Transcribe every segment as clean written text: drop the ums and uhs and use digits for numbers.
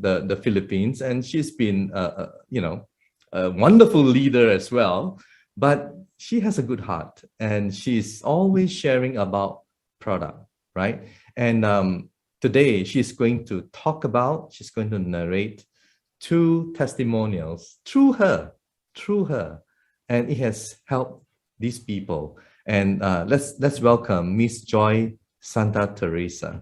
the Philippines, and she's been, you know, a wonderful leader as well. But she has a good heart, and she's always sharing about product, right? And today she's going to she's going to narrate 2 testimonials through her, and it has helped these people. And let's welcome Miss Joy Santa Teresa,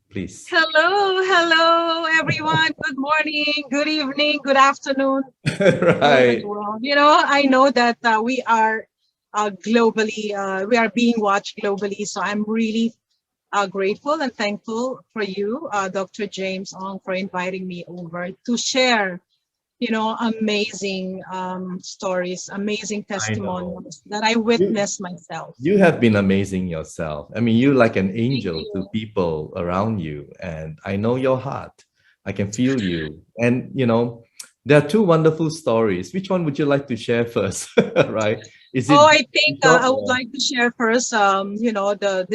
please. Hello, everyone. Good morning, good evening, good afternoon. Right. You know, I know that we are globally, we are being watched globally. So I'm really grateful and thankful for you, Dr. James Ong, for inviting me over to share, you know, amazing stories, amazing testimonials that I witnessed myself. You have been amazing yourself. I mean, you're like an angel to people around you, and I know your heart. I can feel you. And, you know, there are 2 wonderful stories. Which one would you like to share first? Right? Is it? Oh, I think I would like to share first, you know, the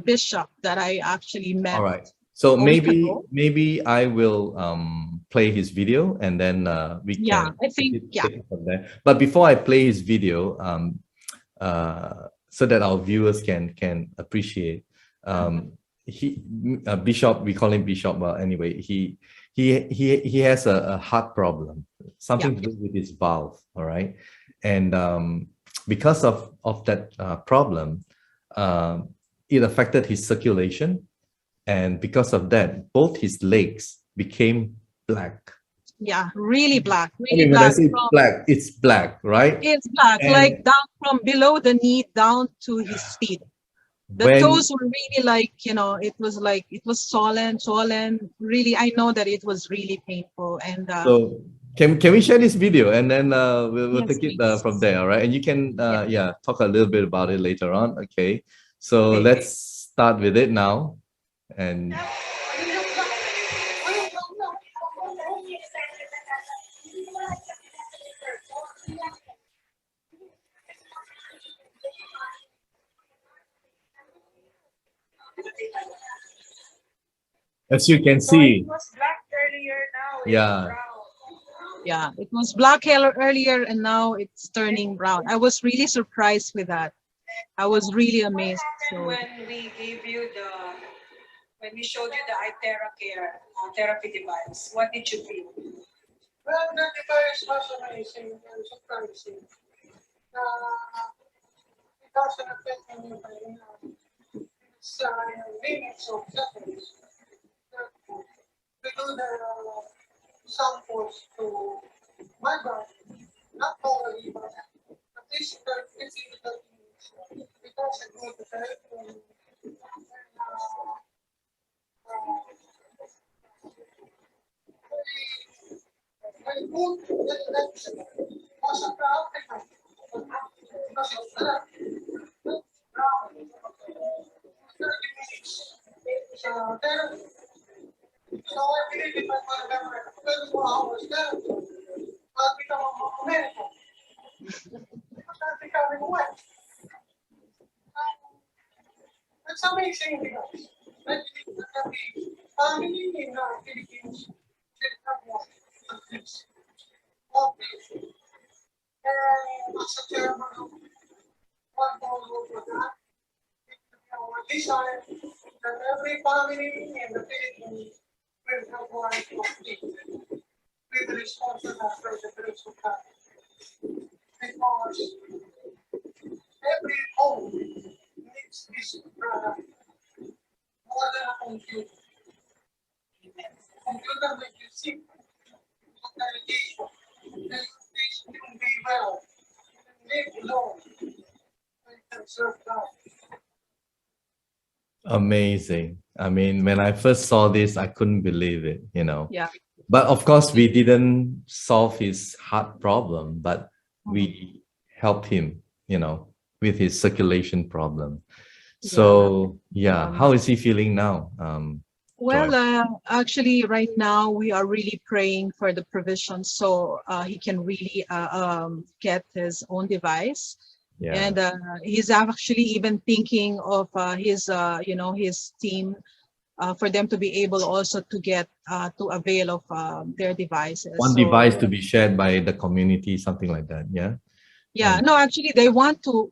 bishop that I actually met. All right. So maybe I will play his video, and then we can take it from there. But before I play his video, so that our viewers can appreciate, Bishop, we call him Bishop. Well, anyway, he has a heart problem, something to do with his valve. All right, and because of that problem, it affected his circulation. And because of that, both his legs became black. Yeah, really black. Really I mean, when I say black, it's black, right? It's black, and like down from below the knee down to his feet. The toes were really like, you know, it was swollen. Really, I know that it was really painful. And so can we share this video, and then we'll take it from there, all right? And you can talk a little bit about it later on. Okay, so let's start with it now. And as you can see, it was black earlier, now it's brown. Yeah, it was black earlier, and now it's turning brown. I was really surprised with that. I was really amazed. So when we showed you the iTeraCare therapy device, what did you feel? Well, the device was amazing and surprising. It doesn't affect me by its limits of seconds. We do the samples to my body, not totally, but at least it's it doesn't go to the head. I put the election was a proud because it's black, brown, 30 minutes. So there. So I believe if I remember 24 hours there, I'll become a medical. Because I'm becoming wet. It's amazing because I believe that every family in the Philippines should have one of this. And as a chairman of one goal for that, our desire that every family in the Philippines will have one of these. We will sponsor that for the grace of God. Because every home needs this product more than a computer. Computer makes you sick. Medication. You can be well. Live long. And can serve God. Amazing. I mean, when I first saw this, I couldn't believe it, you know. Yeah. But of course, we didn't solve his heart problem, but we helped him, you know, with his circulation problem. So, how is he feeling now? Well, actually, right now we are really praying for the provision so he can really get his own device. Yeah. And he's actually even thinking of his, you know, his team for them to be able also to get to avail of their devices. One So, device to be shared by the community, something like that. Yeah. yeah, no, actually, they want to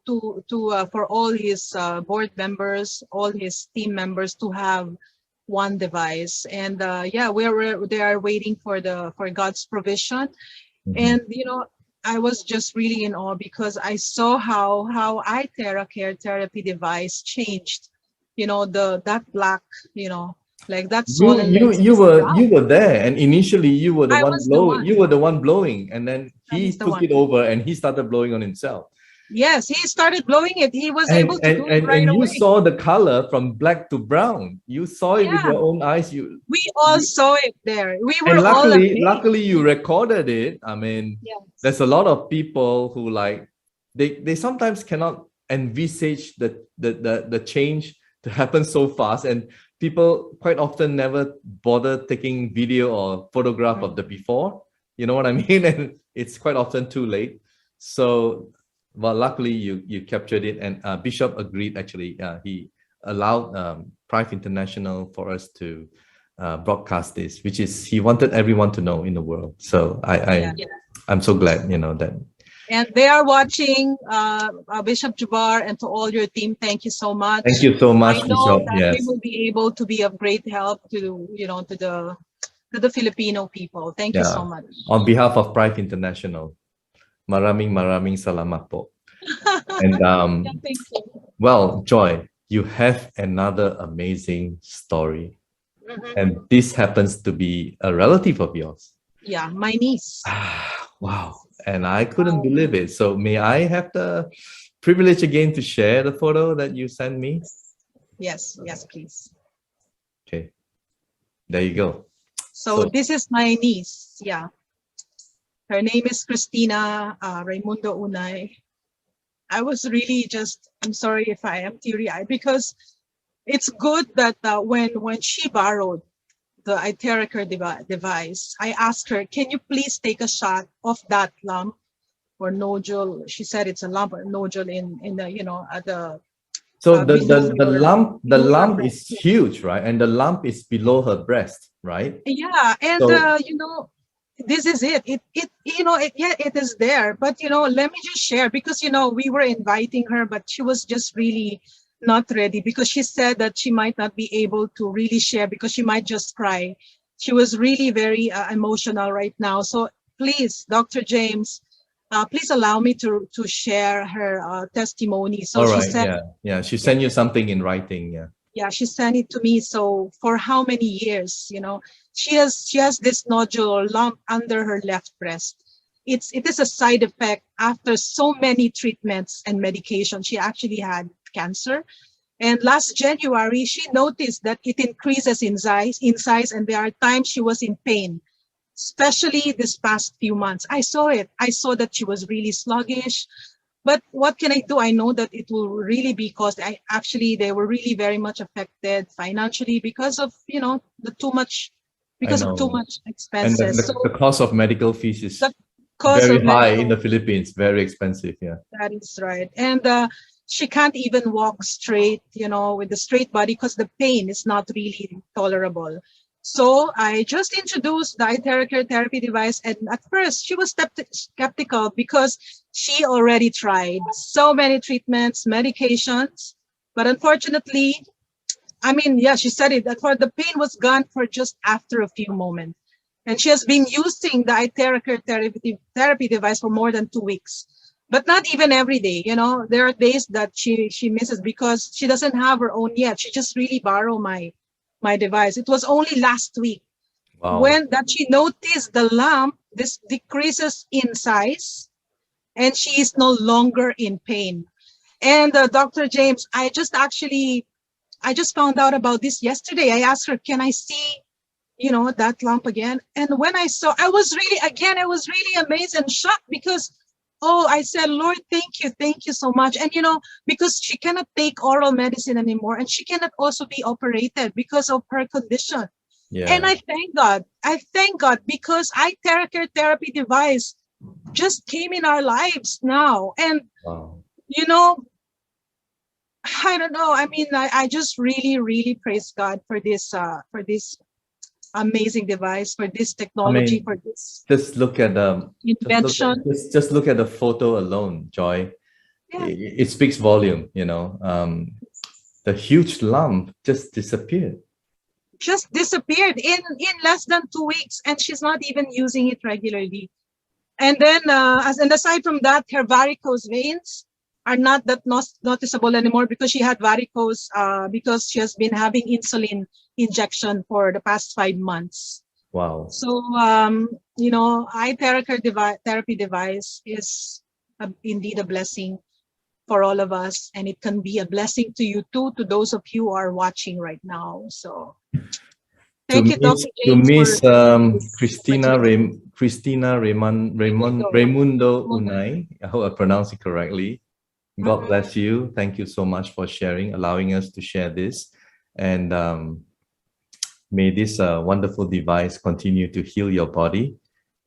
for all his board members, all his team members to have one device. And yeah, they are waiting for God's provision. Mhm. And I was just really in awe because I saw how iTeraCare therapy device changed. That black, like that swollen legs You is brown. were there, and initially you were the I one was the one. you were the one blowing, and then I he was the took one. it over and he started blowing on himself. Yes, he started blowing it. He was able to do it right And you away. saw the color from black to brown. You saw it with Yeah. your own eyes. We all saw it there. We were And all amazed. luckily you recorded it. I mean, Yes. there's a lot of people who they sometimes cannot envisage the change to happen so fast, and people quite often never bother taking video or photograph of the before. You know what I mean? And it's quite often too late. So, well, luckily you captured it, and Bishop agreed. Actually, he allowed Prife International for us to broadcast this, which is he wanted everyone to know in the world. So I'm so glad that. And they are watching, Bishop Jubar, and to all your team. Thank you so much. Thank you so much, I know Bishop. that Yes. they will be able to be of great help to the Filipino people. Thank you Yeah. so much. On behalf of Prife International, maraming salamat po. And Thank you. well, Joy, you have another amazing story, Mhm. and this happens to be a relative of yours. Yeah, my niece. Wow. And I couldn't believe it. So may I have the privilege again to share the photo that you sent me? Yes, please. Okay. There you go. So this is my niece. Yeah. Her name is Christina Raimundo Unay. I was really I'm sorry if I am teary-eyed, because it's good that when she borrowed the iTeraCare device, I asked her, can you please take a shot of that lump or nodule? She said it's a lump or nodule in the, at the So below the her lump breast. is huge, right? And the lump is below her breast, right? Yeah, and So- this is it. It is there. But let me just share, because we were inviting her, but she was just really not ready, because she said that she might not be able to really share because she might just cry. She was really very emotional right now. So please, Dr. James, please allow me to share her testimony. So all she right. said, Yeah. She sent you something in writing. Yeah. yeah, she sent it to me. So for how many years, she has this nodule or lump under her left breast. It is a side effect after so many treatments and medication. She actually had cancer. And last January, she noticed that it increases in size, and there are times she was in pain, especially this past few months. I saw it. I saw that she was really sluggish. But what can I do? I know that it will really be caused. They were really very much affected financially because of, too much And expenses. the cost of medical fees is The cost very of high medical in the Philippines, very expensive. Yeah. That is right. And she can't even walk straight, with the straight body, because the pain is not really tolerable. So I just introduced the iTeraCare therapy device. And at first, she was skeptical because she already tried so many treatments, medications. But unfortunately, she said it, that the pain was gone for just after a few moments. And she has been using the iTeraCare therapy device for more than 2 weeks. But not even every day, there are days that she misses because she doesn't have her own yet. She just really borrowed my device. It was only last week when that she noticed the lump, this decreases in size, and she is no longer in pain. And Dr. James, I just found out about this yesterday. I asked her, can I see, that lump again? And when I saw, I was really amazed and shocked, because I said, Lord, thank you so much. And because she cannot take oral medicine anymore, and she cannot also be operated because of her condition. Yeah. And I thank God because iTeraCare therapy device just came in our lives now. And Wow. I don't know. I mean, I just really, really praise God for this amazing device, for this technology, for this just look at the invention. just look at the photo alone, Joy. Yeah. It speaks volume, you know. The huge lump just disappeared. Just disappeared in less than 2 weeks, and she's not even using it regularly. And then, aside from that, her varicose veins are not that noticeable anymore because she had varicose because she has been having insulin injection for the past 5 months. Wow. So, iTeraCare therapy device is indeed a blessing for all of us, and it can be a blessing to you too, to those of you who are watching right now. So, thank you, Dr. To James. Miss Christina Raimundo Unai, I hope I pronounced it correctly. God bless you. Thank you so much for sharing, allowing us to share this. And may this wonderful device continue to heal your body.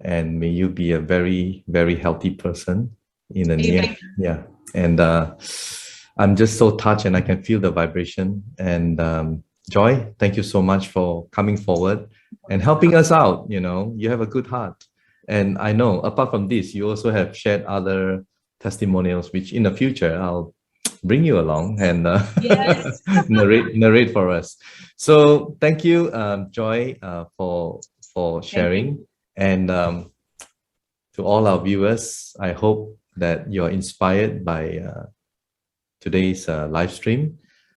And may you be a very, very healthy person in the near. Yeah. And I'm just so touched, and I can feel the vibration. And Joy, thank you so much for coming forward and helping us out. You know, you have a good heart. And I know apart from this, you also have shared other testimonials, which in the future I'll bring you along and Yes. narrate for us. So thank you, Joy, for sharing. And to all our viewers, I hope that you're inspired by today's live stream.